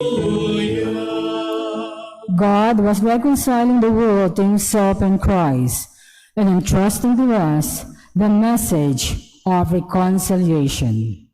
God was reconciling the world to himself in Christ and entrusting to us the message of reconciliation.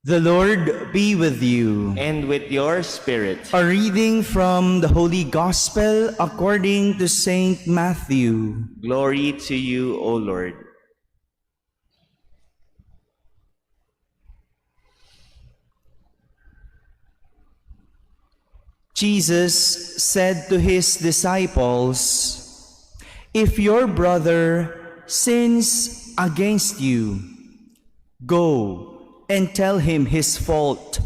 The Lord be with you. And with your spirit. A reading from the Holy Gospel according to Saint Matthew. Glory to you, O Lord. Jesus said to his disciples, "If your brother sins against you, go and tell him his fault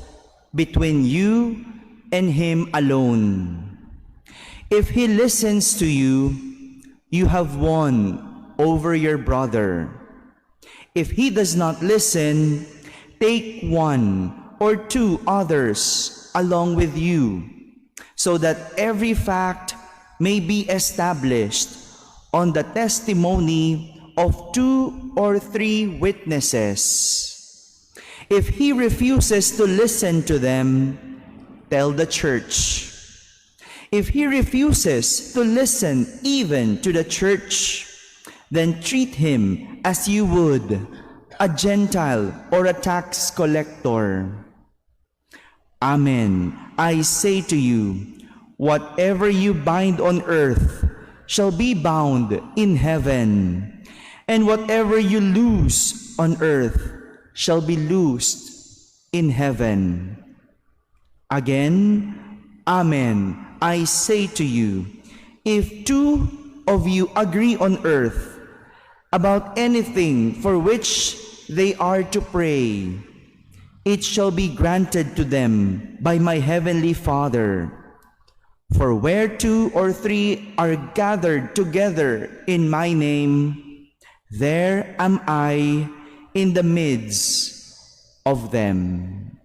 between you and him alone. If he listens to you, you have won over your brother. If he does not listen, take one or two others along with you, so that every fact may be established on the testimony of 2 or 3 witnesses. If he refuses to listen to them, tell the church. If he refuses to listen even to the church, then treat him as you would a Gentile or a tax collector. Amen. I say to you, whatever you bind on earth shall be bound in heaven, and whatever you loose on earth shall be loosed in heaven. Again, amen. I say to you, if 2 of you agree on earth about anything for which they are to pray, it shall be granted to them by my heavenly Father. For where 2 or 3 are gathered together in my name, there am I in the midst of them."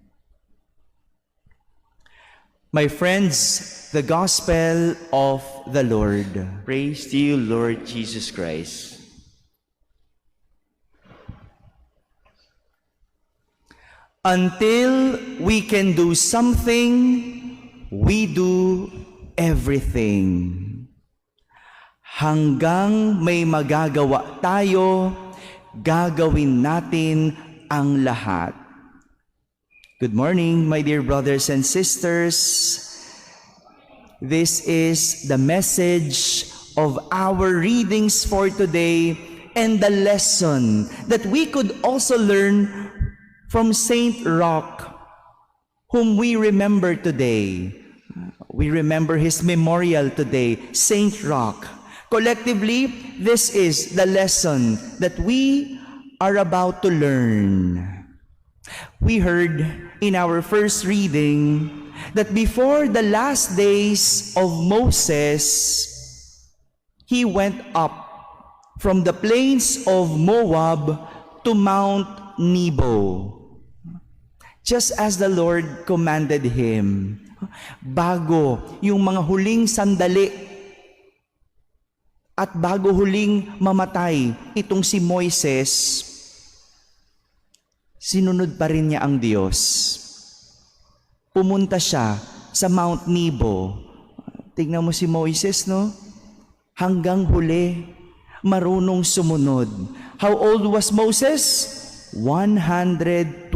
My friends, the Gospel of the Lord. Praise to you, Lord Jesus Christ. Until we can do something, we do everything. Hanggang may magagawa tayo, gagawin natin ang lahat. Good morning, my dear brothers and sisters. This is the message of our readings for today and the lesson that we could also learn from Saint Roch, whom we remember today. We remember his memorial today, Saint Roch. Collectively, this is the lesson that we are about to learn. We heard in our first reading that before the last days of Moses, he went up from the plains of Moab to Mount Nebo, just as the Lord commanded him. Bago yung mga huling sandali at bago huling mamatay itong si Moises, sinunod pa rin niya ang Diyos. Pumunta siya sa Mount Nebo. Tingnan mo si Moises, no? Hanggang huli, marunong sumunod. How old was Moses? 120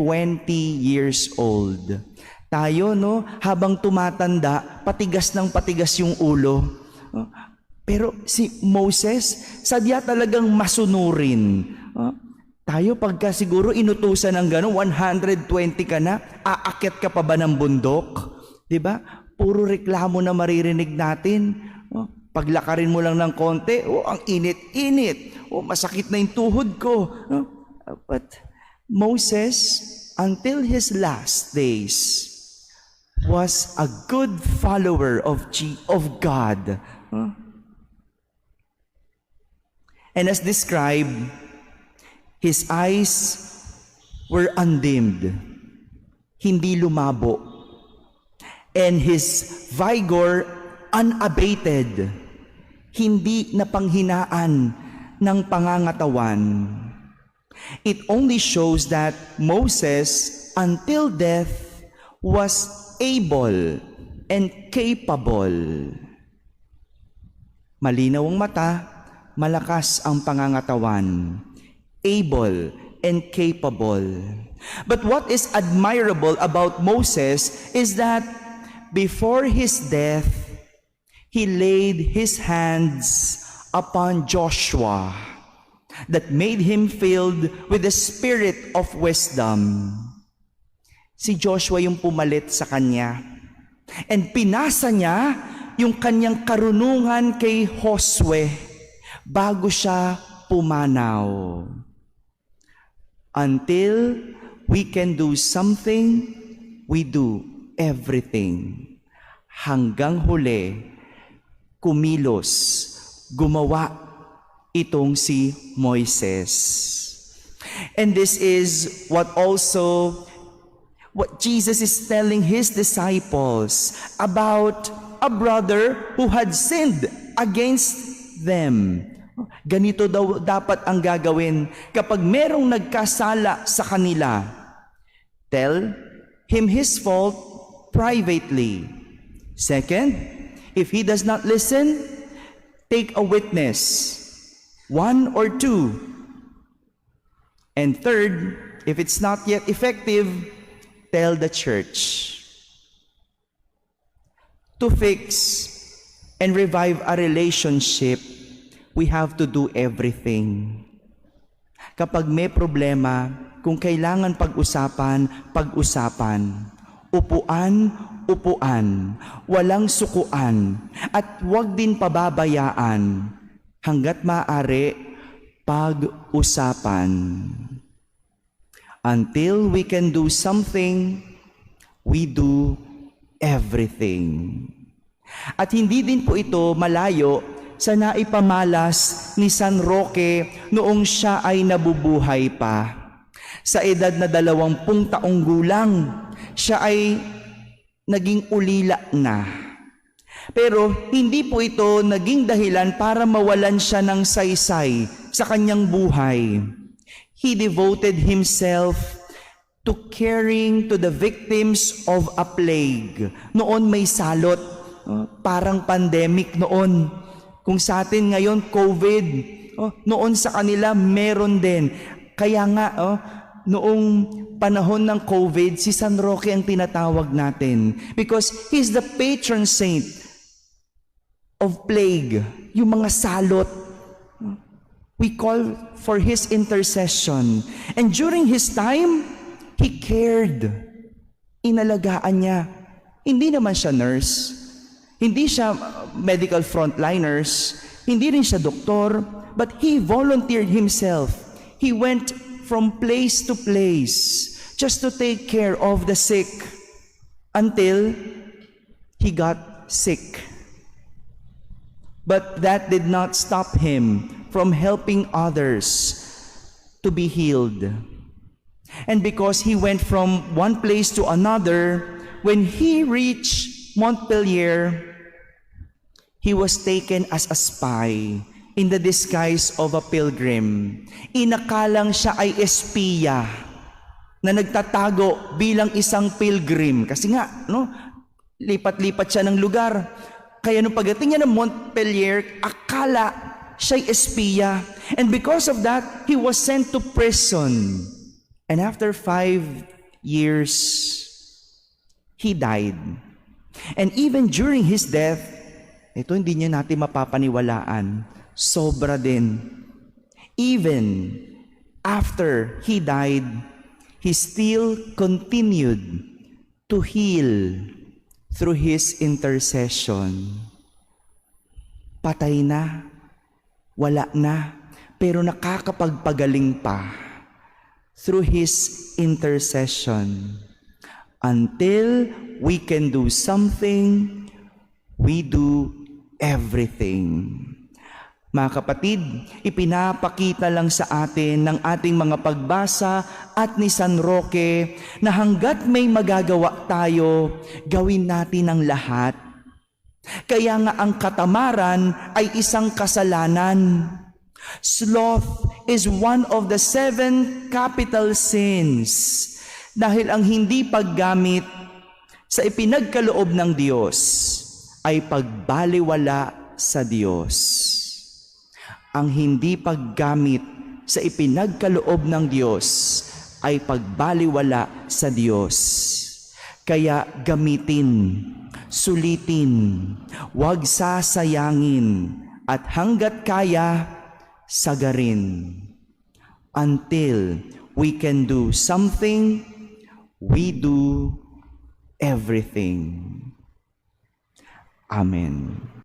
years old. Tayo, no? Habang tumatanda, patigas ng patigas yung ulo. Pero si Moses, sadya talagang masunurin. Tayo pagka siguro inutusan ng gano'n, 120 ka na, aakyat ka pa ba ng bundok? Diba? Puro reklamo na maririnig natin. Paglakarin mo lang ng konti, ang init-init. Masakit na yung tuhod ko. But Moses, until his last days, was a good follower of God. And as described, his eyes were undimmed, hindi lumabo, and his vigor unabated, hindi napanghinaan ng pangangatawan. It only shows that Moses, until death, was able and capable. Malinaw ang mata, malakas ang pangangatawan, able and capable. But what is admirable about Moses is that before his death, he laid his hands upon Joshua that made him filled with the spirit of wisdom. Si Joshua yung pumalit sa kanya. And pinasa niya yung kanyang karunungan kay Josue bago siya pumanaw. Until we can do something, we do everything. Hanggang huli, kumilos, gumawa itong si Moises. And this is what Jesus is telling his disciples about a brother who had sinned against them. Ganito daw dapat ang gagawin kapag merong nagkasala sa kanila. Tell him his fault privately. Second, if he does not listen, take a witness, 1 or 2. And third, if it's not yet effective, tell the church. To fix and revive a relationship, we have to do everything. Kapag may problema, kung kailangan pag-usapan, pag-usapan. Upuan, walang sukuan, at huwag din pababayaan. Hanggat maaari, pag-usapan. Until we can do something, we do everything. At hindi din po ito malayo sa naipamalas ni San Roque noong siya ay nabubuhay pa. Sa edad na 20 taong gulang, siya ay naging ulila na. Pero hindi po ito naging dahilan para mawalan siya ng saysay sa kanyang buhay. He devoted himself to caring to the victims of a plague. Noon may salot, parang pandemic noon. Kung sa atin ngayon, COVID, noon sa kanila meron din. Kaya nga, noong panahon ng COVID, si San Roque ang tinatawag natin. Because he's the patron saint of plague, yung mga salot. We call for his intercession. And during his time, he cared. Inalagaan niya. Hindi naman siya nurse. Hindi siya medical frontliners. Hindi rin siya doktor. But he volunteered himself. He went from place to place just to take care of the sick until he got sick. But that did not stop him from helping others to be healed. And because he went from one place to another, when he reached Montpellier, he was taken as a spy in the disguise of a pilgrim. Inakalang siya ay espiya na nagtatago bilang isang pilgrim. Kasi nga, lipat-lipat siya ng lugar. Kaya nung pagdating niya ng Montpellier, akala siya'y espiya. And because of that, he was sent to prison. And after 5 years, he died. And even during his death, ito hindi niya natin mapapaniwalaan, sobra din. Even after he died, he still continued to heal through his intercession. Patay na, wala na, pero nakakapagpagaling pa through his intercession Until we can do something, we do everything. Mga kapatid, ipinapakita lang sa atin ng ating mga pagbasa at ni San Roque na hanggat may magagawa tayo, gawin natin ang lahat. Kaya nga ang katamaran ay isang kasalanan. Sloth is one of the 7 capital sins dahil ang hindi paggamit sa ipinagkaloob ng Diyos ay pagbaliwala sa Diyos. Ang hindi paggamit sa ipinagkaloob ng Diyos ay pagbaliwala sa Diyos. Kaya gamitin, sulitin, huwag sasayangin, at hanggat kaya, sagarin. Until we can do something, we do everything. Amen.